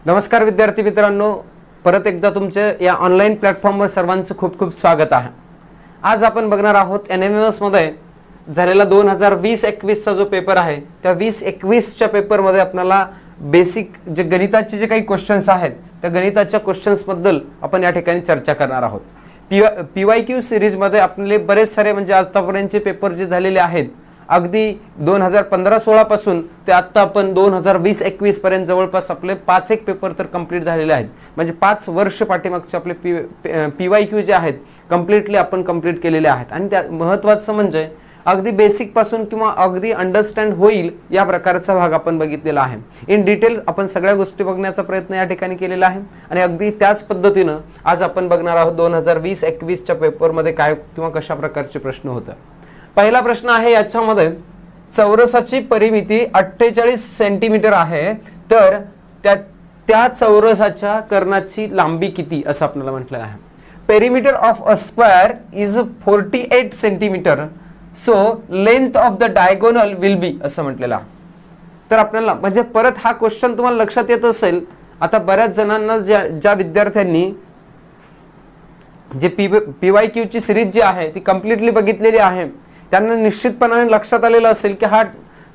नमस्कार विद्यार्थी मित्रांनो, परत एकदा तुमचे या ऑनलाईन प्लॅटफॉर्मवर सर्वांचं खूप खूप स्वागत आहे। आज आपण बघणार आहोत NMS मध्ये झालेला 2020-21 चा जो पेपर आहे त्या 20-21 च्या पेपर मध्ये आपल्याला बेसिक जे गणिताचे जे काही क्वेश्चन्स आहेत त्या गणिताच्या क्वेश्चन्स बद्दल आपण या ठिकाणी चर्चा करणार आहोत। PYQ सीरीज मध्ये आपले बरेच सारे म्हणजे आतापर्यंतचे पेपर जे झालेले आहेत अगदी 2015-16 पासून ते आता आपण 2020-21 पर्यंत जवळपास आपले 5 एक पेपर तर कंप्लीट झालेले आहेत। म्हणजे 5 वर्ष पाठीमागचे आपले PYQ जे आहेत कंप्लीटली आपण कंप्लीट केलेले आहेत आणि त्या महत्त्वाचं म्हणजे अगदी बेसिक पासून किंवा अगदी अंडरस्टँड होईल या प्रकारचा भाग आपण बघितलेला आहे। इन डिटेल आपण सगळ्या गोष्टी बघण्याचा प्रयत्न या ठिकाणी केलेला आहे आणि अगदी त्याच पद्धतीने आज आपण बघणार आहोत 2020-21 च्या पेपर मध्ये काय किंवा कशा प्रकारचे प्रश्न होतात। पहिला प्रश्न आहे याच्यामध्ये चौरसाची परिमिती 48 सेंटीमीटर आहे, तर त्या चौरसाच्या कर्णाची लांबी किती असं आपल्याला म्हटलेलं आहे। Perimeter of a square is 48 centimetre, so length of the diagonal will be असं म्हटलेलं आहे। तर आपल्याला म्हणजे परत हा क्वेश्चन तुम्हाला लक्षात येत असेल, आता बऱ्याच जणांना ज्या विद्यार्थ्यांनी जे PYQ ची सिरीज जी आहे ती कंप्लीटली बघितलेली आहे त्यांना निश्चितपणाने लक्षात आलेलं असेल की हा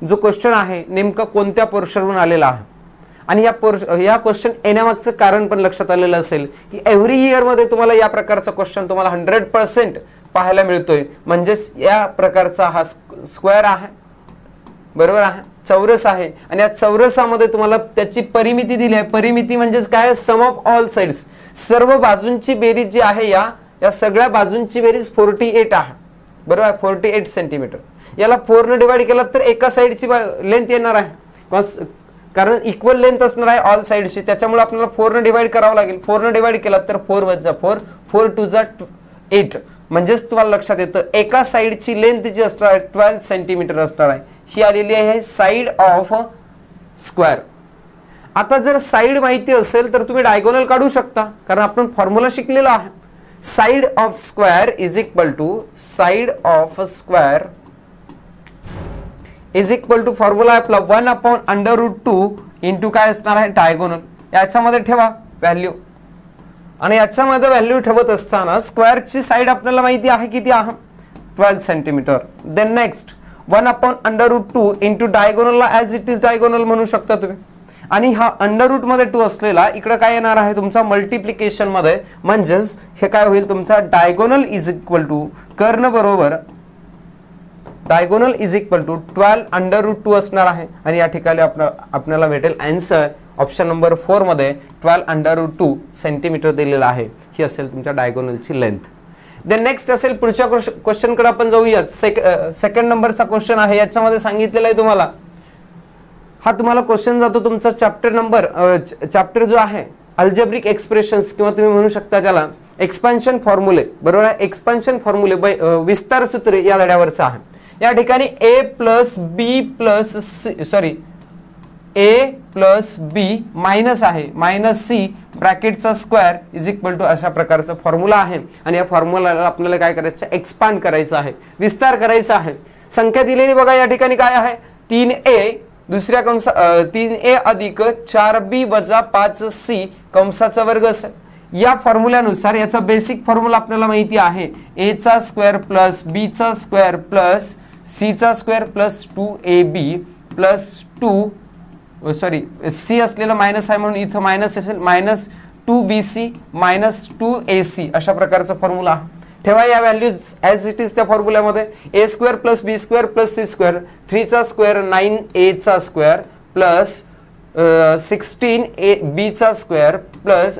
जो क्वेश्चन आहे नेमका कोणत्या पोर्शनवरून आलेला आहे आणि या क्वेश्चन येण्यामागचं कारण पण लक्षात आलेलं असेल की एव्हरी इयर मध्ये तुम्हाला या प्रकारचा क्वेश्चन तुम्हाला 100% पाहायला मिळतोय। म्हणजेच या प्रकारचा हा स्क्वेअर आहे, बरोबर आहे, चौरस आहे आणि या चौरसामध्ये तुम्हाला त्याची परिमिती दिली आहे। परिमिती म्हणजेच काय, सम ऑफ ऑल साइड्स, सर्व बाजूंची बेरीज जी आहे या सगळ्या बाजूंची बेरीज 48 आहे, बरोबर, 48 सेंटीमीटर। याला 4 ने डिवाइड केला तर एका साइडची लेंथ येणार आहे, कारण इक्वल लेंथ असणार आहे ऑल साइडची, त्याच्यामुळे आपल्याला 4 ने डिवाइड करावं लागेल। 4 ने डिवाइड केला तर 4 + 4 4 2 8, म्हणजेच तुम्हाला लक्षात येतं एका साइडची लेंथ जी असणार आहे 12 सेंटीमीटर असणार आहे। ही आलेली आहे साइड ऑफ स्क्वेअर। आता जर साइड माहिती असेल तर तुम्ही डायगोनल काढू शकता, कारण आपण फॉर्म्युला शिकलेला आहे। Side of square is equal to formula आपला 1/√2 इंटू काय असणार आहे डायगोनल। याच्यामध्ये ठेवा व्हॅल्यू आणि याच्यामध्ये व्हॅल्यू ठेवत असताना स्क्वेअरची साइड आपल्याला माहिती आहे किती आहे, 12 सेंटीमीटर। देन नेक्स्ट 1/√2 इंटू डायगोनलला ॲज इट इज डायगोनल म्हणू शकता तुम्ही आणि हा अंडर मध्ये 2 असलेला इकडे काय येणार आहे तुमचा मल्टिप्लिकेशन मध्ये, म्हणजेच हे काय होईल तुमचा डायगोनल इज इक्वल टू कर्ण बरोबर डायगोनल इज इक्वल टू 12/√2 असणार आहे आणि या ठिकाणी आपल्याला भेटेल आन्सर ऑप्शन नंबर 4 मध्ये 12/√2 सेंटीमीटर दिलेला आहे। ही असेल तुमच्या डायगोनलची लेंथ। देन नेक्स्ट असेल पुढच्या क्वेश्चन कडे आपण जाऊया। सेकंड नंबरचा क्वेश्चन आहे, याच्यामध्ये सांगितलेलं आहे तुम्हाला, हा तुम्हाला क्वेश्चन जातो तुमचा चॅप्टर जो आहे अल्जेब्रिक एक्सप्रेशन्स किंवा तुम्ही म्हणू शकता त्याला एक्सपान्शन फॉर्म्युले, बरोबर आहे, एक्सपान्शन फॉर्म्युले विस्तार सूत्रे या धड्यावरचा आहे। या ठिकाणी a प्लस b मायनस आहे मायनस c ब्रॅकेटचा स्क्वेअर इज इक्वल टू अशा प्रकारचा फॉर्म्युला आहे आणि या फॉर्म्युलाला आपल्याला काय करायचं, एक्सपांड करायचं आहे, विस्तार करायचा आहे। संख्या दिलेली बघा या ठिकाणी काय आहे 3a दुसऱ्या 3a अधिक 4b वजा 5c कंसाचा वर्ग असेल। या फॉर्म्युल्यानुसार याचा बेसिक फॉर्म्युला आपल्याला माहिती आहे a चा स्क्वेअर प्लस b चा स्क्वेअर प्लस c चा square plus 2ab plus c असलेला मायनस आहे म्हणून इथं मायनस असेल, मायनस 2bc मायनस 2ac अशा प्रकारचा फॉर्म्युला ठेवा। या व्हॅल्यूज ॲज इट इज त्या फॉर्म्युल्यामध्ये a square plus b square plus c square 3 चा स्क्वेअर 9a चा स्क्वेअर प्लस 16b चा स्क्वेअर प्लस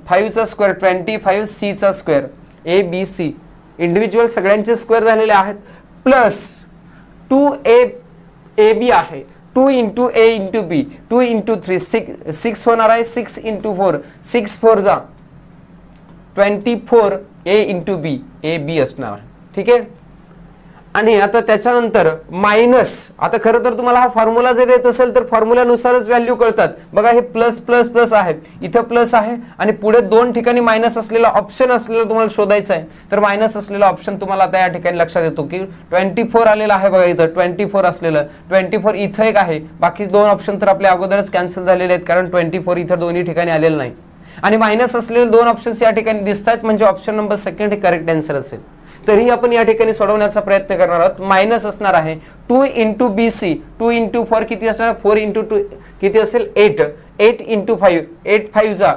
5 चा स्क्वेअर 25c चा स्क्वेअर abc इंडिव्हिज्युअल सगळ्यांचे स्क्वेअर झालेले आहेत प्लस 2ab आहे 2 into a into b 2 into 3 6 होणार आहे 6 इंटू 4 6 4 जा 24 a इंटू b ab असणार, ठीक आहे। आणि आता त्याच्यानंतर मायनस, आता खरं तर तुम्हाला हा फॉर्म्युला जर येत असेल तर फॉर्म्युल्यानुसारच व्हॅल्यू कळतात बघा. हे प्लस प्लस प्लस आहे, इथं प्लस आहे आणि पुढे दोन ठिकाणी मायनस असलेला ऑप्शन असलेला तुम्हाला शोधायचा आहे. तर मायनस असलेला ऑप्शन तुम्हाला आता या ठिकाणी लक्षात येतो की 24 आलेला आहे बघा. इथं 24 असलेलं 24 इथं एक आहे, बाकी दोन ऑप्शन तर आपल्या अगोदरच कॅन्सल झालेले आहेत कारण 24 इथं दोन्ही ठिकाणी आलेलं नाही. आणि मायनस असलेले दोन ऑप्शन्स या ठिकाणी दिसतात म्हणजे ऑप्शन नंबर सेकंड हे करेक्ट आन्सर असेल. तरी आपण या ठिकाणी सोडवण्याचा प्रयत्न करणार आहोत. मायनस असणार आहे 2 इंटू BC, 2 इंटू 4 किती असणार, 4 इंटू 2 किती असेल 8, 8 इंटू 5, 8 5 जा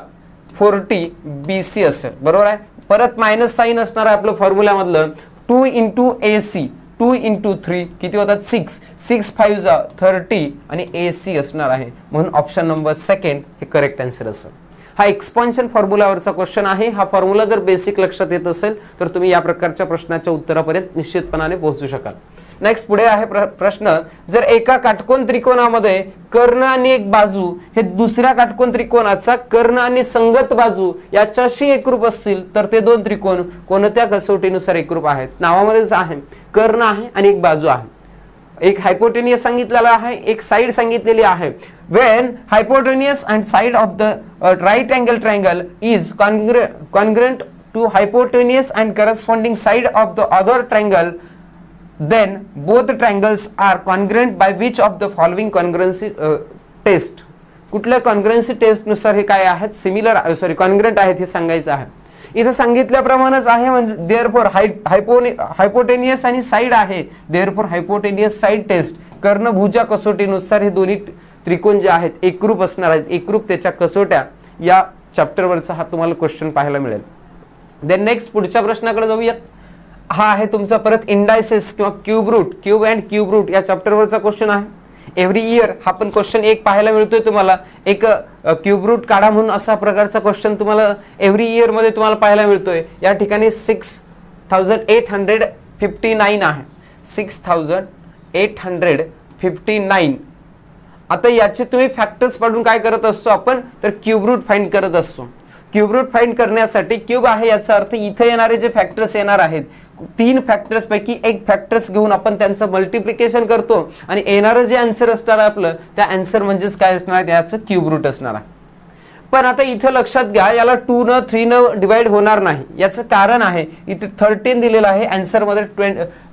40 BC असेल, बरोबर आहे. परत मायनस साइन असणार आहे आपलं फॉर्म्युल्यामधलं 2 इंटू AC, 2 इंटू 3 किती होतात 6, 6 5 जा 30 आणि AC असणार आहे. म्हणून ऑप्शन नंबर सेकंड हे करेक्ट आन्सर असेल. हा एक्सपान्शन फॉर्म्युलावरचा क्वेश्चन आहे. हा फॉर्म्युला जर बेसिक लक्षात येत असेल तर तुम्ही या प्रकारच्या प्रश्नाच्या उत्तरापर्यंत निश्चितपणाने पोहोचू शकाल. नेक्स्ट पुढे आहे प्रश्न, जर एका काटकोन त्रिकोणामध्ये कर्ण आणि एक बाजू हे दुसऱ्या काटकोन त्रिकोणाचा कर्ण आणि संगत बाजू याच्याशी एकरूप असतील तर ते दोन त्रिकोण कोणत्या कसोटीनुसार एकरूप आहेत. नावामध्येच आहे, कर्ण आहे आणि एक बाजू आहे. एक हायपोटेनियस सांगितलेला आहे, एक साइड सांगितलेली आहे. when hypotenuse and side of the right angle triangle is congruent to hypotenuse and corresponding side of the other triangle, then both triangles are congruent by which of the following congruency test. कुठल्या कॉन्ग्रुएन्सी taste नुसार हे काय आहेत, similar sorry congruent आहेत हे सांगायचं आहे. इथं सांगितल्याप्रमाणेच आहे म्हणजे देअरफॉर हायपोटेनियस आणि साइड आहे, देअरफॉर हायपोटेनियस साइड टेस्ट कर्णभुजा कसोटीनुसार हे दोन्ही त्रिकोण जे आहेत एकरूप असणार आहेत. एकरूप त्याच्या कसोट्या या चॅप्टरवरचा हा तुम्हाला क्वेश्चन पाहायला मिळेल. देन नेक्स्ट पुढच्या प्रश्नाकडे जाऊयात. हा आहे तुमचा परत इंडायसेस किंवा cube root, cube and cube root या चॅप्टरवरचा क्वेश्चन आहे. एव्हरी इयर हा पण क्वेश्चन एक पाहायला मिळतोय तुम्हाला. एक क्यूब रूट काढा म्हणून असा प्रकारचा क्वेश्चन तुम्हाला एव्हरी इयर मध्ये तुम्हाला पाहायला मिळतोय. या ठिकाणी 6859 आहे, 6859. आता याचे तुम्ही फॅक्टर्स पाडून काय करत असतो आपण, तर क्यूब रूट फाइंड करत असतो. क्यूब रूट फाइंड करण्यासाठी क्यूब आहे याचा अर्थ इथे येणारे जे फॅक्टर्स येणार आहेत, तीन फॅक्टर्स पैकी एक फॅक्टर्स घेऊन आपण त्यांचं मल्टिप्लिकेशन करतो आणि येणारं जे आन्सर असणार आहे आपलं त्या आन्सर म्हणजेच काय असणार आहे, याचं क्यूब रूट असणार आहे. पण आता इथं लक्षात घ्या, याला 2 न 3 न डिवाइड होणार नाही. याचं कारण आहे इथे 13 दिलेलं आहे आन्सर मध्ये,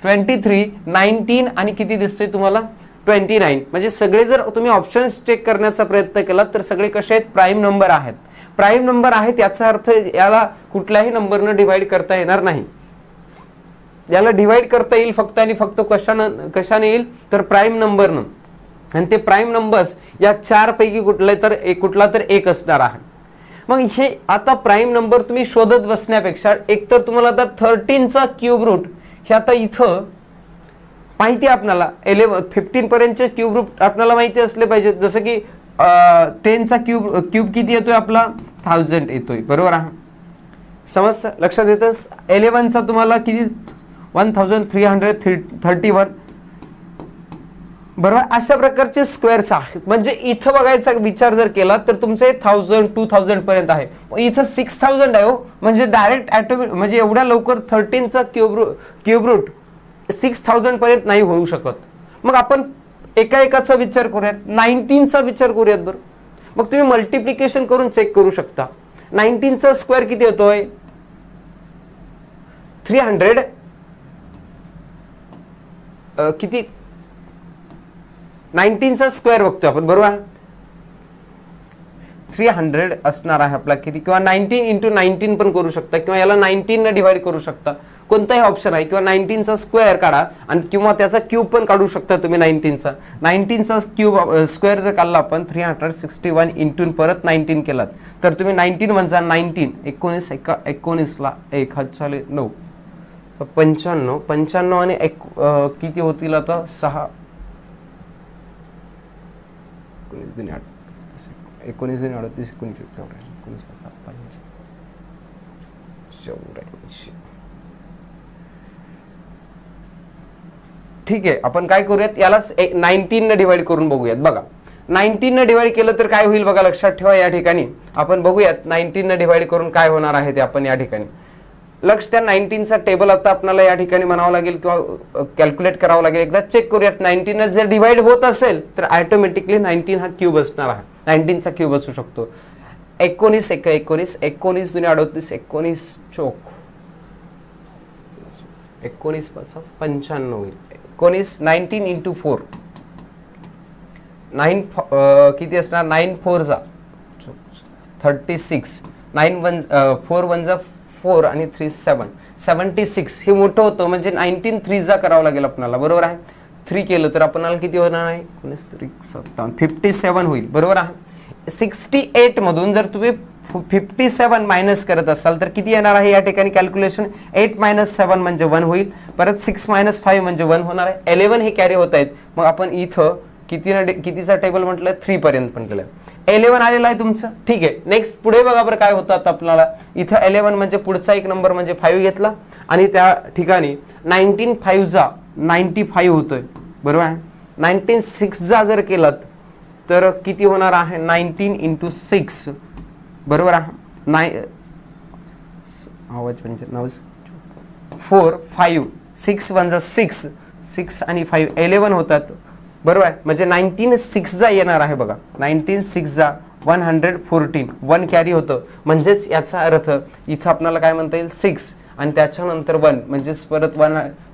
23 19 आणि किती दिसतंय तुम्हाला 29. म्हणजे सगळे जर तुम्ही ऑप्शन्स चेक करण्याचा प्रयत्न केला तर सगळे कसे आहेत, प्राईम नंबर आहेत. प्राईम नंबर आहेत याचा अर्थ याला कुठल्याही नंबरनं डिवाइड करता येणार नाही. याला डिवाइड करता येईल फक्त आणि फक्त कशाने येईल तर प्राईम नंबरनं. आणि ते प्राईम नंबर्स या 4 पैकी कुठला तर एक असणार आहे. मग हे आता प्राईम नंबर तुम्ही शोधत बसण्यापेक्षा एकतर तुम्हाला आता 13चा क्यूब रूट हे आता इथं माहिती आहे आपल्याला, 15 पर्यंतचे क्यूब रूट आपल्याला माहिती असले पाहिजेत. जसं की 10चा क्यूब किती येतोय आपला 1000 येतोय, बरोबर आहे, समजतं, लक्षात येतं. 11चा तुम्हाला किती 1331, बरोबर. अशा प्रकारचे स्क्वेअर्स आहेत. म्हणजे इथं बघायचा विचार जर केला तर तुमचे 1000 2000 पर्यंत आहे. इथं 6000 आहे हो, म्हणजे डायरेक्ट ॲटोमिक म्हणजे एवढ्या लवकर 13चा क्यूब रूट 6000 पर्यंत नाही होऊ शकत. मग आपण एकाचा विचार करूयात, 19चा विचार करूयात बरं. मग तुम्ही मल्टिप्लिकेशन करून चेक करू शकता. 19चा स्क्वेअर किती होतोय 300 किती 19चा स्क्वेअर बघतोय आपण, बरोबर आहे, 300 असणार आहे आपला किती, किंवा 19 इंटू 19 पण करू शकता किंवा याला 19 ने डिवाइड करू शकता, कोणताही ऑप्शन आहे. किंवा 19चा स्क्वेअर काढा आणि किंवा त्याचा क्यूब पण काढू शकता तुम्ही. 19चा क्यूब स्क्वेअर जर काढला आपण 361 इंटून परत 19 केलात तर तुम्ही 19 म्हणजे 19 19 ला 1 हात चाले 9 95 आणि किती होतील आता 6 19 19 38 19 ठीक आहे. आपण काय करूयात, याला 19 ने डिवाइड करून बघूयात. बघा 19 ने डिवाइड केलं तर काय होईल बघा, लक्षात ठेवा. या ठिकाणी आपण बघूयात 19 ने डिवाइड करून काय होणार आहे ते आपण या ठिकाणी लक्ष द्या, 19चा टेबल आता आपल्याला या ठिकाणी म्हणावं लागेल किंवा कॅल्क्युलेट करावं लागेल. एकदा चेक करूयात, 19 जर डिवाइड होत असेल तर ऑटोमॅटिकली 19 हा क्यूब असणार आहे. 19चा क्यूब असू शकतो. 19 एक 19, 19 दुने 38, 19 चौक 19 5 95 होईल. 19 19 इंटू 4 9 किती असणार, 9 4 जा 36, 9 1 4 1 जा 4 आणि 3 7 76. हे मोठं होतं म्हणजे 19 3 जा करावं लागेल आपल्याला, बरोबर आहे. 3 केलं तर आपल्याला किती होणार आहे, 57 होईल, बरोबर आहे. 68 मधून जर तुम्ही 57 मायनस करत असाल तर किती येणार आहे या ठिकाणी कॅल्क्युलेशन. 8 - 7 म्हणजे 1 होईल. परत 6 - 5 म्हणजे 1 होणार आहे. 11 हे कॅरी होत आहेत. मग आपण इथं कितीचा टेबल म्हटलं, 3 पर्यंत पण केलं. 11 आलेलं आहे तुमचं, ठीक आहे. नेक्स्ट पुढे बघा बरं काय होतं आपल्याला. इथं 11 म्हणजे पुढचा एक नंबर म्हणजे 5 घेतला आणि त्या ठिकाणी 19 5 जा 95 होतोय, बरोबर आहे. 19 6 जा जर केलात तर किती होणार आहे, 19 इंटू 6, बरोबर आहे. आवाज म्हणजे 4 5 6 1 जा 6 6 आणि 5 11 होतात, बरोबर आहे. म्हणजे 19 6 जा येणार आहे बघा. 19 6 जा 114, 1 कॅरी होतं. म्हणजेच याचा अर्थ इथं आपल्याला काय म्हणता येईल, 6 आणि त्याच्यानंतर 1 म्हणजेच परत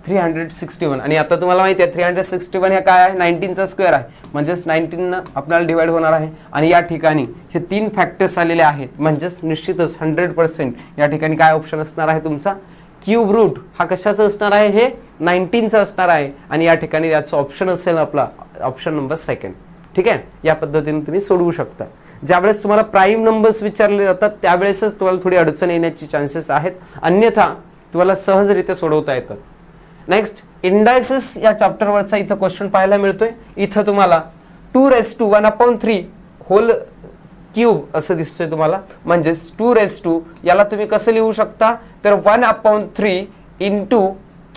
361. आणि आता तुम्हाला माहिती आहे 361 हे काय आहे, 19चा स्क्वेअर आहे. म्हणजेच 19 आपल्याला डिवाइड होणार आहे. आणि या ठिकाणी हे 3 फॅक्टर्स आलेले आहेत. म्हणजेच निश्चितच 100% या ठिकाणी काय ऑप्शन असणार आहे तुमचा, क्यूब रूट हा कशाचा असणार आहे, हे 19चा असणार आहे. आणि या ठिकाणी याचा ऑप्शन असेल आपला ऑप्शन नंबर 2. ठीक आहे. या पद्धतीने तुम्ही सोडवू शकता. ज्यावेळेस तुम्हाला प्राईम नंबर्स विचारले जातात त्यावेळेसच तुम्हाला थोडी अडचण येण्याची चान्सेस आहेत, अन्यथा तुम्हाला सहजरित्या सोडवता येतात. नेक्स्ट इंडायसेस या चॅप्टरवरचा इथं क्वेश्चन पाहायला मिळतोय. इथं तुम्हाला 2⁻³ होल क्यूब असं दिसतोय तुम्हाला. म्हणजेच 2⁻, याला तुम्ही कसं लिहू शकता तर 1/3 इंटू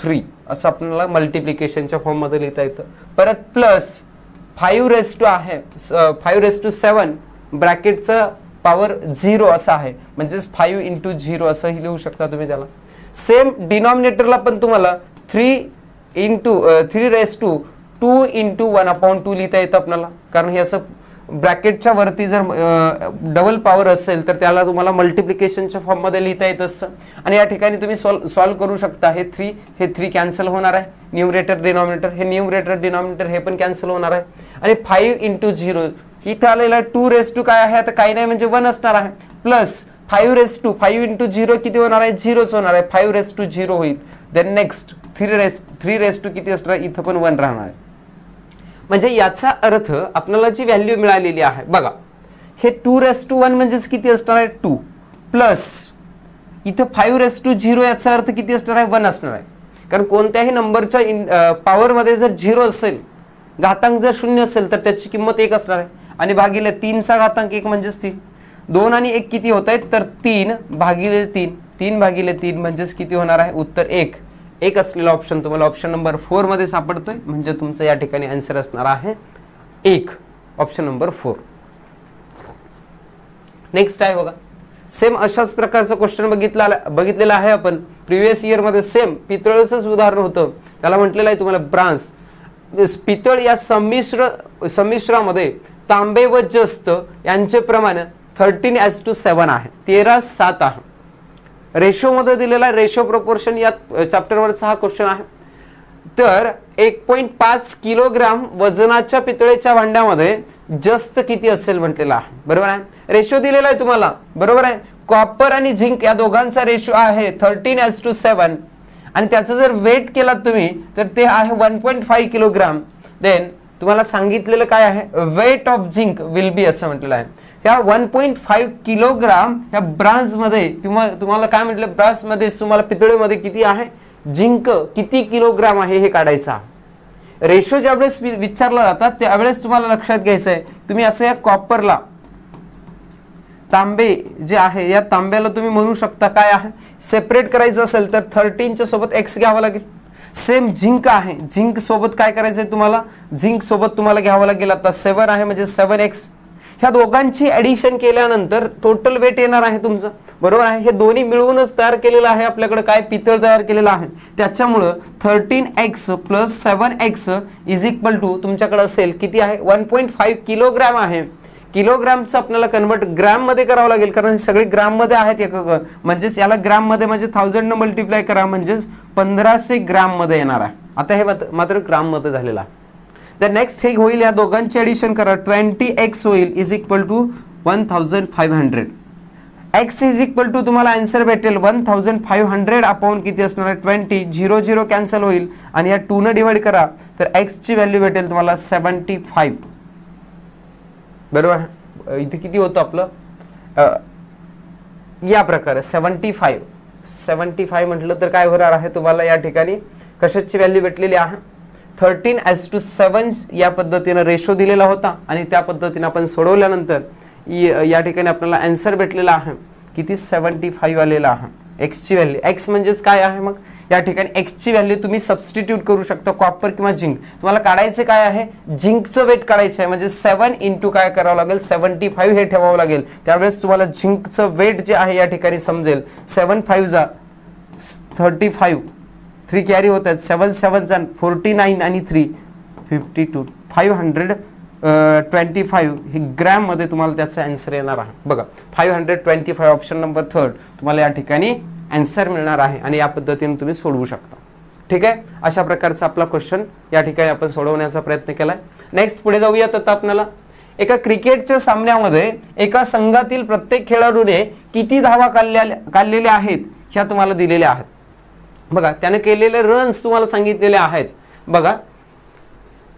3 असं आपल्याला मल्टिप्लिकेशनच्या फॉर्म मध्ये लिहिता येतं. परत प्लस 5⁻² आहे 5⁻7 ब्रॅकेटचं पॉवर 0 असं आहे. म्हणजेच 5 इंटू 0 असंही लिहू शकता तुम्ही त्याला. सेम डिनॉमिनेटरला पण तुम्हाला 3⁻2 इंटू 1/2 लिहिता येतं आपल्याला. कारण हे असं ब्रॅकेटच्या वरती जर डबल पॉवर असेल तर त्याला तुम्हाला मल्टिप्लिकेशनच्या फॉर्म मध्ये लिहिता येत असतं. आणि या ठिकाणी तुम्ही सॉल्व करू शकता. हे 3 कॅन्सल होणार आहे. न्यूमरेटर डिनॉमिनेटर, हे न्यूमरेटर डिनॉमिनेटर हे पण कॅन्सल होणार आहे. आणि 5 इंटू 0 इथं आलेला 2⁻2 काय आहे, आता काही नाही म्हणजे 1 असणार आहे. प्लस 5 इंटू 0 किती होणार आहे, 0च होणार आहे. 5⁻0 होईल. देन नेक्स्ट 3⁻2 किती असणार, इथं पण 1 राहणार आहे. म्हणजे याचा अर्थ आपल्याला जी व्हॅल्यू मिळालेली आहे बघा, हे 2⁻1 म्हणजेच किती असणार आहे, 2 प्लस इथं 5⁻0 याचा अर्थ किती असणार आहे, 1 असणार आहे. कारण कोणत्याही नंबरच्या पॉवर मध्ये जर 0 असेल, घातांक जर 0 असेल तर त्याची किंमत 1 असणार आहे. आणि भागिले 3चा घातांक 1 म्हणजेच 3. 2 आणि 1 किती होत आहेत तर 3/3. 3/3 म्हणजेच किती होणार आहे, उत्तर 1 असलेला ऑप्शन तुम्हाला ऑप्शन नंबर 4 मध्ये सापडतोय. म्हणजे तुमचं या ठिकाणी आन्सर असणार आहे 1, ऑप्शन नंबर 4. नेक्स्ट आहे बघा, सेम अशाच प्रकारचं क्वेश्चन बघितलेला आहे आपण प्रिव्हियस इयर मध्ये. सेम पितळच उदाहरण होतं. त्याला म्हटलेलं आहे तुम्हाला ब्रांस. पितळ या संमिश्रामध्ये तांबे व जस्त यांचे प्रमाण 13:7 आहे, 13:7 आहे. रेशो मध्ये दिलेला रेशो प्रोपोर्शन या चॅप्टर वरचा हा क्वेश्चन आहे. तर 1.5 किलोग्राम वजनाच्या पितळेच्या भांड्यामध्ये जस्त किती असेल म्हटलेला आहे, बरोबर आहे. रेशो दिलेला आहे तुम्हाला, बरोबर आहे. कॉपर आणि झिंक या दोघांचा रेशो आहे 13:7 आणि त्याचं जर वेट केलात तुम्ही तर ते आहे 1.5 किलोग्राम. देन तुम्हाला सांगितलेलं काय आहे, weight of zinc will be असं म्हटलेलं आहे. त्या 1.5 किलोग्राम या ब्रांज मध्ये तुम्हाला काय म्हटलं, ब्रांज मध्ये तुम्हाला पितळेमध्ये किती आहे, झिंक किती किलोग्राम आहे हे काढायचा. रेशो ज्यावेळेस विचारला जातात त्यावेळेस तुम्हाला लक्षात घ्यायचं आहे, तुम्ही असं या कॉपरला तांबे जे आहे या तांब्याला तुम्ही म्हणू शकता काय आहे, सेपरेट करायचं असेल तर 13च्या सोबत x घ्यावा लागेल. सेम झिंक आहे, झिंक सोबत काय करायचंय तुम्हाला, झिंक सोबत तुम्हाला घ्यावं लागेल आता 7 आहे म्हणजे 7x. ह्या दोघांची ऍडिशन केल्यानंतर टोटल वेट येणार आहे तुमचं बरोबर आहे. हे दोन्ही मिळवूनच तयार केलेलं आहे आपल्याकडे काय पितळ तयार केलेलं आहे. त्याच्यामुळं 13x plus 7x is equal to तुमच्याकडे असेल किती आहे 1.5 किलोग्रॅम आहे. किलोग्रामचं आपल्याला कन्वर्ट ग्रॅम मध्ये करावं लागेल कारण सगळे ग्राम मध्ये आहेत एकक, म्हणजेच याला ग्राम मध्ये म्हणजे 1000 न मल्टिप्लाय करा म्हणजेच 1500 ग्राम मध्ये येणार आहे. आता हे मात्र ग्राम मध्ये झालेला आहे. तर नेक्स्ट हे होईल या दोघांची ऍडिशन करा 20x होईल is equal to 1500. x is equal to तुम्हाला आन्सर भेटेल 1500 अपॉन किती असणार आहे 20. 0 0 कॅन्सल होईल आणि या 2 ने डिवाइड करा तर x ची व्हॅल्यू भेटेल तुम्हाला 75. बरोबर. इथे किती होतं आपलं या प्रकारे 75 म्हटलं तर काय होणार आहे तुम्हाला या ठिकाणी कशाची व्हॅल्यू भेटलेली आहे 13:7 या पद्धतीने रेशो दिलेला होता आणि त्या पद्धतीने आपण सोडवल्यानंतर या ठिकाणी आपल्याला आन्सर भेटलेला आहे किती 75 आलेला आहे. x ची व्हॅल्यू x म्हणजेच काय आहे मग या ठिकाणी x ची व्हॅल्यू तुम्ही सबस्टिट्यूट करू शकता कॉपर किंवा झिंक. तुम्हाला काढायचे काय आहे झिंकचं वेट काढायचं आहे म्हणजे 7 इंटू काय करावं लागेल 75 हे ठेवावं लागेल. त्यावेळेस तुम्हाला झिंकचं वेट जे आहे या ठिकाणी समजेल. 7 5 जा 35 3 कॅरी होत आहेत 7 7 जा 49 आणि 3 52 525 हे ग्रॅम मध्ये तुम्हाला त्याचा आन्सर येणार आहे. बघा 525 ऑप्शन नंबर 3 तुम्हाला या ठिकाणी आन्सर मिळणार आहे आणि या पद्धतीने तुम्ही सोडवू शकता. ठीक आहे. अशा प्रकारचा आपला क्वेश्चन या ठिकाणी आपण सोडवण्याचा प्रयत्न केलाय. नेक्स्ट पुढे जाऊयात. आता आपल्याला एका क्रिकेटच्या सामन्यामध्ये एका संघातील प्रत्येक खेळाडूने किती धावा काढलेल्या आहेत ह्या तुम्हाला दिलेल्या आहेत. बघा त्याने केलेले रन्स तुम्हाला सांगितलेले आहेत. बघा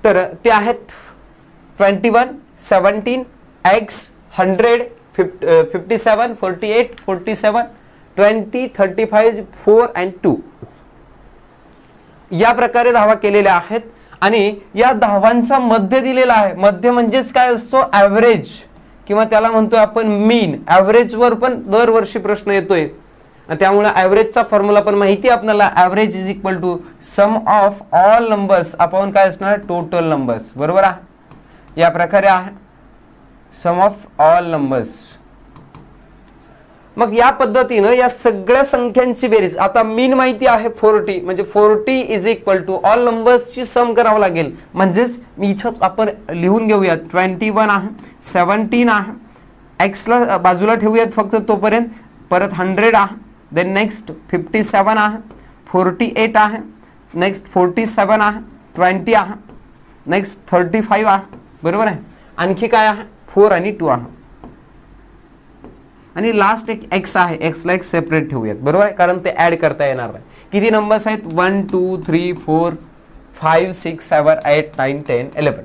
तर ते आहेत 21 17 x 100 57 48 47 20 35 4 and 2 या प्रकारे धावा केलेल्या आहेत आणि या धावांचा मध्य दिलेला आहे. मध्य म्हणजेच काय असतो ॲव्हरेज किंवा त्याला म्हणतोय आपण मीन. ॲव्हरेज वर पण दरवर्षी प्रश्न येतोय त्यामुळे ॲव्हरेजचा फॉर्म्युला पण माहिती आपल्याला. Average is equal to sum of all numbers upon काय असणार टोटल नंबर्स. बरोबर आहे. या प्रकारे आहे सम ऑफ ऑल नंबर्स. मग या पद्धतीनं या सगळ्या संख्यांची बेरीज आता मीन माहिती आहे 40 म्हणजे 40 इज इक्वल टू ऑल नंबर्सची सम करावं लागेल. म्हणजेच मी इथं आपण लिहून घेऊयात 21 आहे 17 आहे एक्सला बाजूला ठेवूयात फक्त तोपर्यंत. परत 100 आहे देन नेक्स्ट 57 आहे 48 आहे नेक्स्ट 47 आहे 20 आहे नेक्स्ट 35 आहे. बरोबर आहे. आणखी काय आहे 4 आणि 2 आहे आणि लास्ट एक x आहे. x ला एक सेपरेट ठेवूयात. बरोबर आहे कारण ते ऍड करता येणार नाही. किती नंबर्स आहेत 1 2 3 4 5 6 7 8 9 10 11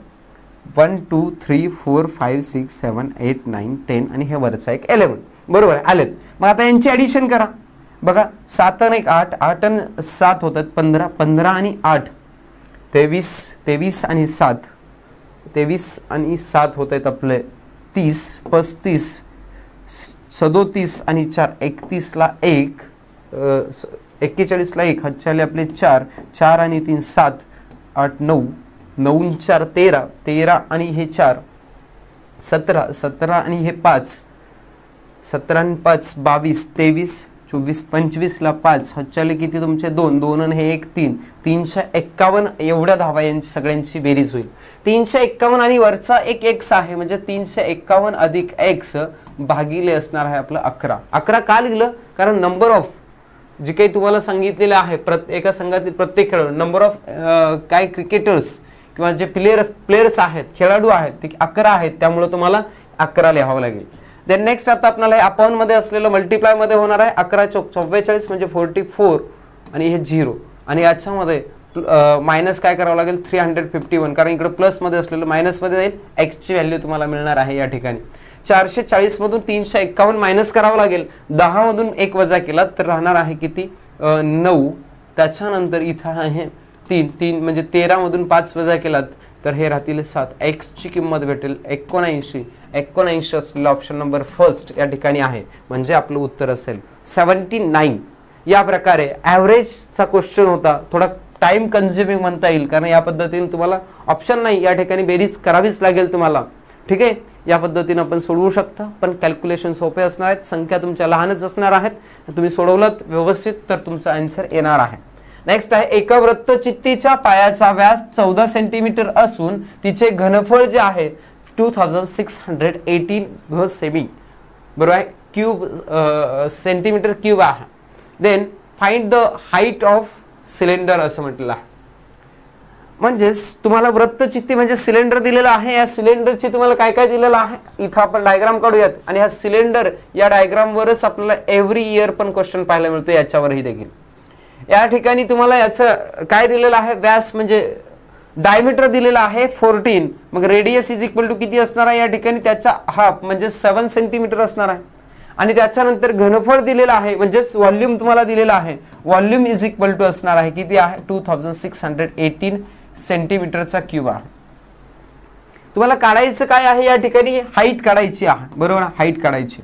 1 2 3 4 5 6 7 8 9 10 आणि हे वरचा एक 11. बरोबर आहे आलेत. मग आता यांची ऍडिशन करा. बघा 7 आणि 8 8 आणि 7 होतात 15 15 आणि 8 23 23 आणि 7 23 आणि 7 होत आहेत आपले 30 35 37 आणि 4 31 ला 1 41 ला 1 हातच्याले आपले 4 4 आणि 3 7 8 9 9 4 13 13 आणि हे 4 17 17 आणि हे 5 17 आणि 5 22 23 24 25 ला 5 हातच्याले किती तुमचे 2 2 आणि हे 1 3 351 एवढ्या धावा यांची सगळ्यांची बेरीज होईल. 351 आणि वरचा एक x आहे म्हणजे 351 अधिक x भागिले असणार आहे आपलं 11. 11 का लिहिलं कारण नंबर ऑफ जे काही तुम्हाला सांगितलेलं आहे एका संघातील प्रत्येक खेळाडू नंबर ऑफ काय क्रिकेटर्स किंवा जे प्लेयर्स आहेत खेळाडू आहेत ते 11 आहेत त्यामुळे तुम्हाला 11 लिहावं लागेल. देन नेक्स्ट आता आपल्याला हे अपॉन मध्ये असलेलं मल्टिप्लाय मध्ये होणार आहे 11 चौक 44 म्हणजे 44 आणि हे 0 आणि याच्यामध्ये मायनस काय करावं लागेल 351 कारण इकडे प्लस मध्ये असलेलं मायनस मध्ये जाईल. x ची व्हॅल्यू तुम्हाला मिळणार आहे या ठिकाणी 440 मधून 351 मायनस करावं लागेल. 10 मधून 1 वजा केला तर राहणार आहे किती 9. त्याच्यानंतर इथं आहे 3 3 म्हणजे 13 मधून 5 वजा केलात तर हे राहतील 7. x ची किंमत भेटेल 79 असलेला ऑप्शन नंबर फर्स्ट या ठिकाणी आहे म्हणजे आपलं उत्तर असेल 79. या प्रकारे ॲव्हरेजचा क्वेश्चन होता. थोडा टाइम कन्झ्युमिंग म्हणता येईल कारण या पद्धतीने तुम्हाला ऑप्शन नाही या ठिकाणी बेरीज करावीच लागेल तुम्हाला. ठीक आहे, या पद्धतीने आपण सोडवू शकता, पण कॅल्क्युलेशन सोपे असणार आहेत, संख्या तुमच्या लहानच असणार आहेत, तुम्ही सोडवलात व्यवस्थित तर तुमचा आन्सर येणार आहे. नेक्स्ट आहे, एका वृत्तचित्तीच्या पायाचा व्यास 14 सेंटीमीटर असून तिचे घनफळ जे आहे 2618 घ सेमी, बरोबर आहे, क्यूब सेंटीमीटर क्यूब आहे. Then find the height of cylinder असं म्हटलेलं आहे. म्हणजेच तुम्हाला वृत्तचित्ती म्हणजे सिलेंडर दिलेला आहे, या सिलेंडरची तुम्हाला काय काय दिलेलं आहे, इथं आपण डायग्राम काढूयात आणि हा सिलेंडर या डायग्राम वरच आपल्याला एव्हरी इयर पण क्वेश्चन पाहायला मिळतो, याच्यावरही देखील. या ठिकाणी तुम्हाला याचं काय दिलेलं आहे, व्यास म्हणजे डायमीटर दिलेला आहे 14, मग रेडियस इज इक्वल टू किती असणार आहे, या ठिकाणी त्याचा हाफ म्हणजे 7 सेंटीमीटर असणार आहे. आणि त्याच्यानंतर घनफळ दिलेलं आहे म्हणजेच व्हॉल्यूम तुम्हाला दिलेला आहे, व्हॉल्यूम इज इक्वल टू असणार आहे किती आहे 2618 सेंटीमीटरचा क्यूब आहे. तुम्हाला काढायचं काय आहे, या ठिकाणी हाईट काढायची आहे, बरोबर, हाईट काढायची.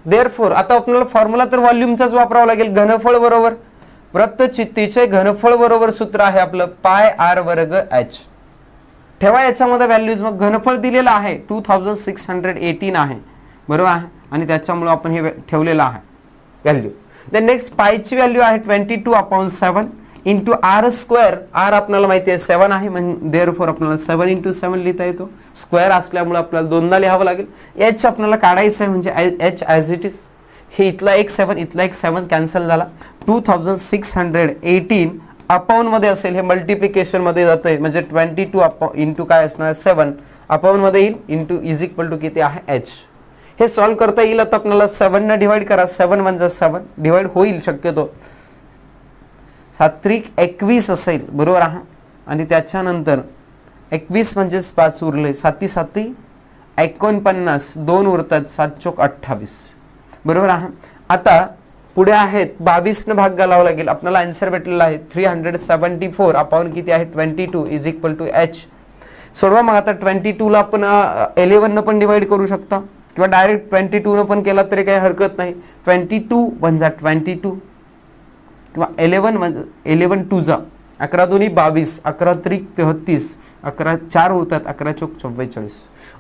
देअरफॉर आता आपल्याला फॉर्म्युला तर व्हॉल्यूमचाच वापरावा लागेल, घनफळ बरोबर वृत्तचित्तीचे घनफळ बरोबर सूत्र आहे आपलं पाय आर वर्ग एच. ठेवा याच्यामध्ये व्हॅल्यूज, मग घनफळ दिलेलं आहे 2618 आहे, बरोबर आहे, आणि त्याच्यामुळे आपण हे ठेवलेलं आहे व्हॅल्यू. देन नेक्स्ट पायची व्हॅल्यू आहे 22/7 इंटू आर स्क्वेअर, आर आपल्याला माहिती आहे 7 आहे, म्हणजे देअरफॉर आपल्याला 7 × 7 लिहिता येतो, स्क्वेअर असल्यामुळे आपल्याला दोनदा लिहावं लागेल. एच आपल्याला काढायचं आहे म्हणजे एच ॲज इट इज, हे इथला एक 7 इथला एक 7 कॅन्सल झाला, 2618 अपॉन मध्ये असेल, हे मल्टिप्लिकेशन मध्ये जातंय म्हणजे 22 इंटू काय असणार 7 अपॉन मध्ये येईल इंटू इज इक्वल टू किती आहे एच. हे सॉल्व करता येईल. आता आपल्याला 7 ने डिवाइड करा, 7 × 7 डिवाइड होईल शक्यतो, 7 × 21 असेल, बरोबर आहे, आणि त्याच्यानंतर 21 म्हणजेच 5 उरले, 7 × 7 49, 2 उरतात, 7 × 4 28, बरोबर आहे. आता पुढे आहेत 22 ने भाग घालावा लागेल, आपल्याला आन्सर भेटलेला आहे 374 अपॉन किती आहे 22 इज इक्वल टू एच. सोडवा मग. आता 22 ला आपण 11 न पण डिवाइड करू शकता किंवा डायरेक्ट 22 न पण केला तरी काही हरकत नाही. 22 × 22 किंवा 11 2 जा 11 2 22, 11 3 33, 11 4 होतात, 11 4 44,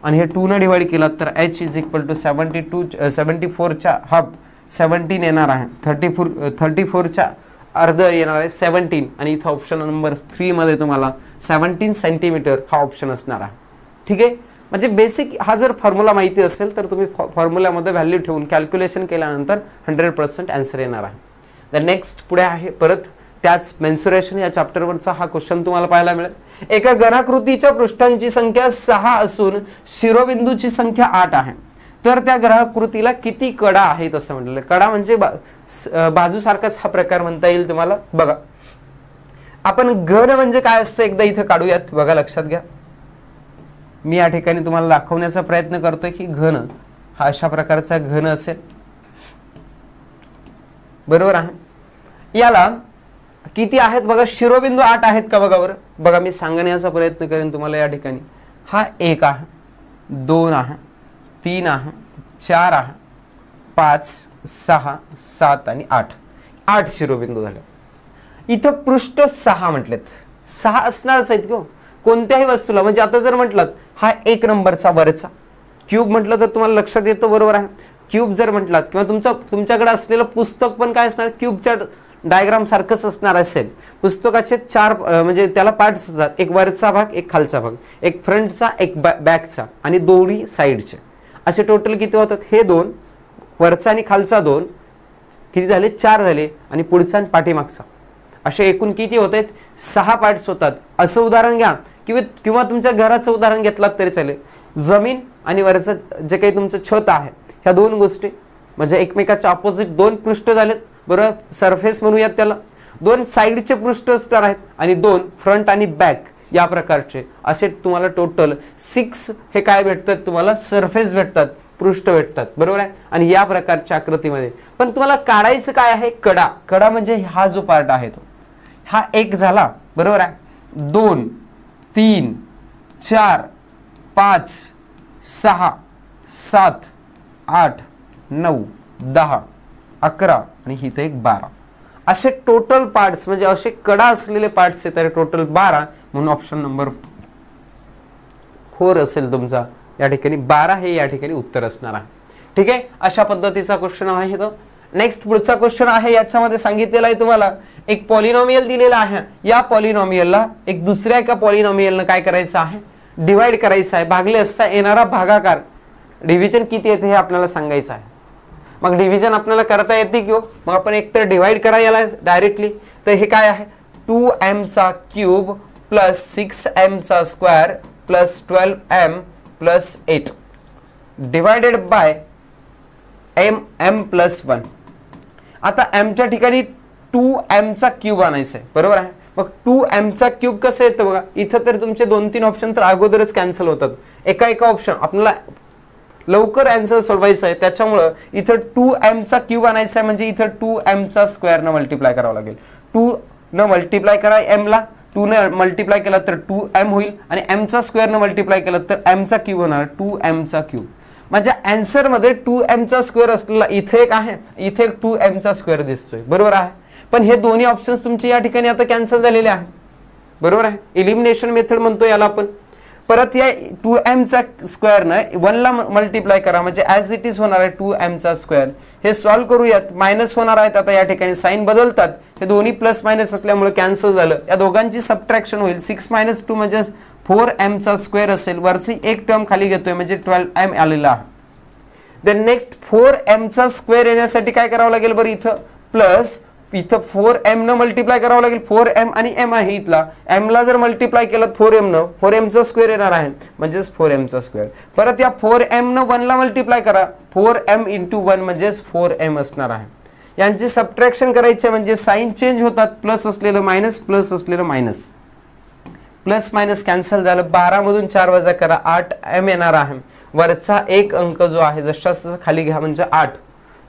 आणि हे 2 न डिवाइड केला तर एच इज इक्वल टू 74 च्या हाफ 17 येणार आहे, 34 च्या अर्ध येणार आहे 17, आणि इथं ऑप्शन नंबर 3 मध्ये तुम्हाला 17 सेंटीमीटर हा ऑप्शन असणार आहे. ठीक आहे, म्हणजे बेसिक हा जर फॉर्म्युला माहिती असेल तर तुम्ही फॉर्म्युल्यामध्ये व्हॅल्यू ठेवून कॅल्क्युलेशन केल्यानंतर 100% आन्सर येणार आहे. द नेक्स्ट पुढे आहे परत त्याच मेन्सुरेशन या चॅप्टरवरचा हा क्वेश्चन तुम्हाला पाहायला मिळेल. एका घनाकृतीच्या पृष्ठांची संख्या 6 असून शिरोबिंदूची संख्या 8 आहे, तर त्या घनाकृतीला किती कडा आहेत असं म्हटलेलं. कडा म्हणजे बाजूसारखाच हा प्रकार म्हणता येईल तुम्हाला. बघा आपण घन म्हणजे काय असतं एकदा इथे काढूयात, बघा लक्षात घ्या. मी या ठिकाणी तुम्हाला दाखवण्याचा प्रयत्न करतोय की घन हा अशा प्रकारचा घन असेल, बरोबर आहे. याला किती आहेत बघा, शिरोबिंदू 8 आहेत का बघा बरं. बघा मी सांगण्याचा प्रयत्न करेन तुम्हाला. या ठिकाणी हा 1 आहे, 2 आहे, 3 आहे, 4 आहे, 5 6 7 आणि 8 शिरोबिंदू झाले. इथं पृष्ठ 6 म्हटलेत, 6 असणारच आहेत किंवा कोणत्याही वस्तूला. म्हणजे आता जर म्हटलात हा 1 नंबरचा वरचा क्यूब म्हटलं तर तुम्हाला लक्षात येतो, बरोबर आहे. क्यूब जर म्हटलात किंवा तुमच्याकडे असलेलं पुस्तक पण काय असणार, क्यूबच्या डायग्राम सारखंच असणार असेल. पुस्तकाचे 4 म्हणजे त्याला पार्ट्स असतात, एक वरचा भाग, एक खालचा भाग, एक फ्रंटचा, एक बॅकचा आणि दोन्ही साईडचे. असे टोटल किती होतात, हे 2 वरचा आणि खालचा 2 किती झाले, 4 झाले, आणि पुढचा आणि पाठीमागचा असे एकूण किती होत आहेत, 6 पार्ट्स होतात. असं उदाहरण घ्या किंवा तुमच्या घराचं उदाहरण घेतलात तरी चालेल. जमीन आणि वरचं जे काही तुमचं छत आहे, ह्या 2 गोष्टी म्हणजे एकमेकाच्या ऑपोजिट 2 पृष्ठ झालेत, बरोबर. सरफेस म्हणूयात त्याला. 2 साईडचे पृष्ठ असणार आहेत आणि 2 फ्रंट आणि बॅक या प्रकारचे. असे तुम्हाला टोटल 6 हे काय भेटतात, तुम्हाला सरफेस भेटतात, पृष्ठ भेटतात, बरोबर आहे. आणि या प्रकारच्या आकृतीमध्ये पण तुम्हाला काढायचं काय आहे, कडा. कडा म्हणजे हा जो पार्ट आहे तो हा 1 झाला, बरोबर आहे. 2 3 4 5 6 7 8 9 10 11 आणि इथे एक 12 असे टोटल पार्ट्स म्हणजे असे कडा असलेले पार्ट्स आहेत, टोटल 12, म्हणून ऑप्शन नंबर 4 असेल तुमचा. या ठिकाणी 12 हे या ठिकाणी उत्तर असणार आहे. ठीक आहे, अशा पद्धतीचा क्वेश्चन आहे तो. नेक्स्ट पुढचा क्वेश्चन आहे, याच्यामध्ये सांगितलेला आहे तुम्हाला एक पॉलिनॉमियल दिलेला आहे. या पॉलिनॉमियलला एक दुसऱ्या एका पॉलिनॉमियलनं काय करायचं आहे, डिवाइड करायचं आहे. भागले असता येणारा भागाकार डिव्हिजन किती येते हे आपल्याला सांगायचं आहे. मग डिव्हिजन आपल्याला करता येते की हो, मग आपण एकतर डिवाइड करा याला डायरेक्टली. तर हे काय आहे, 2m चा क्यूब प्लस 6m चा square plus 12m plus 8 divided by m plus 1. आता m च्या ठिकाणी 2m चा क्यूब आणायचा आहे, बरोबर आहे. मग 2m चा क्यूब कसं येतं बघा, इथं तर तुमचे 2-3 ऑप्शन तर अगोदरच कॅन्सल होतात. एका ऑप्शन आपल्याला लवकर आन्सर सोडवायचा आहे, त्याच्यामुळं इथं 2m चा क्यूब आणायचा आहे. म्हणजे इथं 2m चा स्क्वेअर न मल्टिप्लाय करावं लागेल. 2 न मल्टिप्लाय करा m ला, 2 न मल्टिप्लाय केला तर 2m होईल आणि m चा स्क्वेअर न मल्टिप्लाय केला तर m चा क्यूब होणार 2m चा क्यूब. म्हणजे आन्सर मध्ये 2m चा स्क्वेअर असलेला इथे एक आहे, इथे एक 2m चा स्क्वेअर दिसतोय, बरोबर आहे. पण हे दोन्ही ऑप्शन्स तुमचे या ठिकाणी आता कॅन्सल झालेले आहे, बरोबर आहे. एलिमिनेशन मेथड म्हणतो याला आपण. परत या 2m चा स्क्वेअर न 1 ला मल्टिप्लाय करा, म्हणजे ॲज इट इज होणार आहे 2m चा स्क्वेअर. हे सॉल्व्ह करूयात, मायनस होणार आहेत. आता या ठिकाणी साइन बदलतात, हे दोन्ही प्लस मायनस असल्यामुळे कॅन्सल झालं. या दोघांची सबट्रॅक्शन होईल. 6 - 2 म्हणजे 4m चा स्क्वेअर असेल. वरची एक टर्म खाली घेतोय म्हणजे 12m आलेला आहे. देन नेक्स्ट 4m चा स्क्वेअर येण्यासाठी काय करावं लागेल बरं, इथं प्लस इथं 4m न मल्टिप्लाय करावं लागेल. 4m आणि m आहे इथला, m ला जर मल्टिप्लाय केलं 4m न 4m चा स्क्वेअर येणार आहे, म्हणजेच 4m चा स्क्वेअर. परत या 4m न 1 ला मल्टिप्लाय करा, 4m × 1 म्हणजेच 4m असणार आहे. यांची सबट्रॅक्शन करायची म्हणजे साइन चेंज होतात, प्लस असलेलं मायनस, प्लस असलेलं मायनस, प्लस मायनस कॅन्सल झालं. 12 मधून 4 वजा करा, 8m येणार आहे. वरचा एक अंक जो आहे जसा खाली घ्या म्हणजे 8,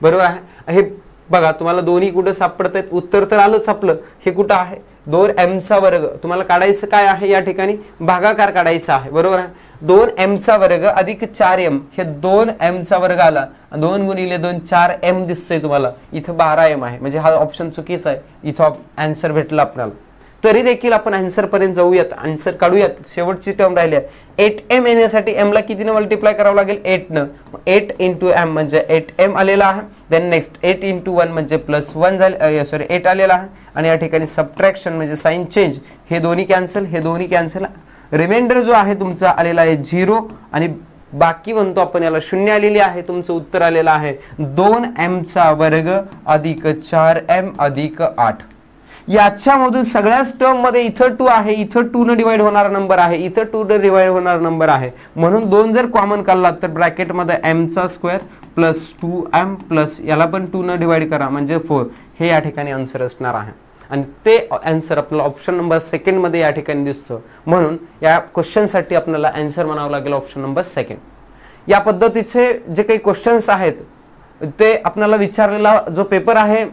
बरोबर आहे. हे बघा तुम्हाला दोन्ही कुठं सापडत आहेत, उत्तर तर आलंच आपलं. हे कुठं आहे, 2m चा वर्ग. तुम्हाला काढायचं काय आहे, या ठिकाणी भागाकार काढायचा आहे, बरोबर आहे. 2m चा वर्ग अधिक 4m, हे 2m चा वर्ग आला. 2 × 2 4m दिसतोय तुम्हाला, इथं 12m आहे. म्हणजे हा ऑप्शन चुकीचा आहे, इथं आन्सर भेटला आपल्याला. तरी देखील आपण आन्सर पर्यंत जाऊयात, आन्सर काढूयात. शेवटची टर्म राहिली आहे. 8m येण्यासाठी m ला कितीने मल्टिप्लाय करावं लागेल, 8 न. 8 × m म्हणजे 8m आलेला आहे. देन नेक्स्ट 8 × 1 म्हणजे +1 झाले, सॉरी 8 आलेला आहे. आणि या ठिकाणी सबट्रॅक्शन म्हणजे साइन चेंज, हे दोन्ही कॅन्सल, हे दोन्ही कॅन्सल. रिमाइंडर जो आहे तुमचा आलेला आहे 0 आणि बाकी म्हणतो आपण याला 0 आलेली आहे. तुमचं उत्तर आलेलं आहे 2m चा वर्ग अधिक 4m अधिक 8. याच्यामधून सगळ्याच टर्म मध्ये इथं 2 आहे, इथं 2 न डिवाइड होणारा नंबर आहे, इथं 2 न डिवाइड होणारा नंबर आहे. म्हणून 2 जर कॉमन काढलात तर ब्रॅकेटमध्ये m चा स्क्वेअर प्लस 2m प्लस याला पण 2 न डिवाइड करा म्हणजे 4. हे या ठिकाणी आन्सर असणार आहे आणि ते आन्सर आपल्याला ऑप्शन नंबर 2 मध्ये या ठिकाणी दिसतं. म्हणून या क्वेश्चनसाठी आपल्याला आन्सर म्हणावं लागेल ऑप्शन नंबर 2. या पद्धतीचे जे काही क्वेश्चन्स आहेत ते आपल्याला विचारलेला जो पेपर आहे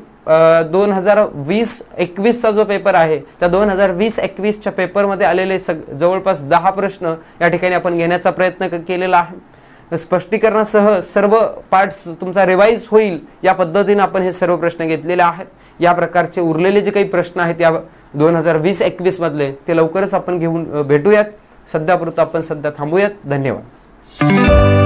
2020-21 चा जो पेपर आहे, त्या 2020-21 च्या पेपरमध्ये आलेले जवळपास 10 प्रश्न या ठिकाणी आपण घेण्याचा प्रयत्न केलेला आहे. स्पष्टीकरणासह सर्व पार्ट्स तुमचा रिवाइज होईल या पद्धतीने आपण हे सर्व प्रश्न घेतलेले आहेत. या प्रकारचे उरलेले जे काही प्रश्न आहेत या 2020-21 मधले ते लवकरच आपण घेऊन भेटूयात. सध्यापुरतं आपण थांबूयात. धन्यवाद.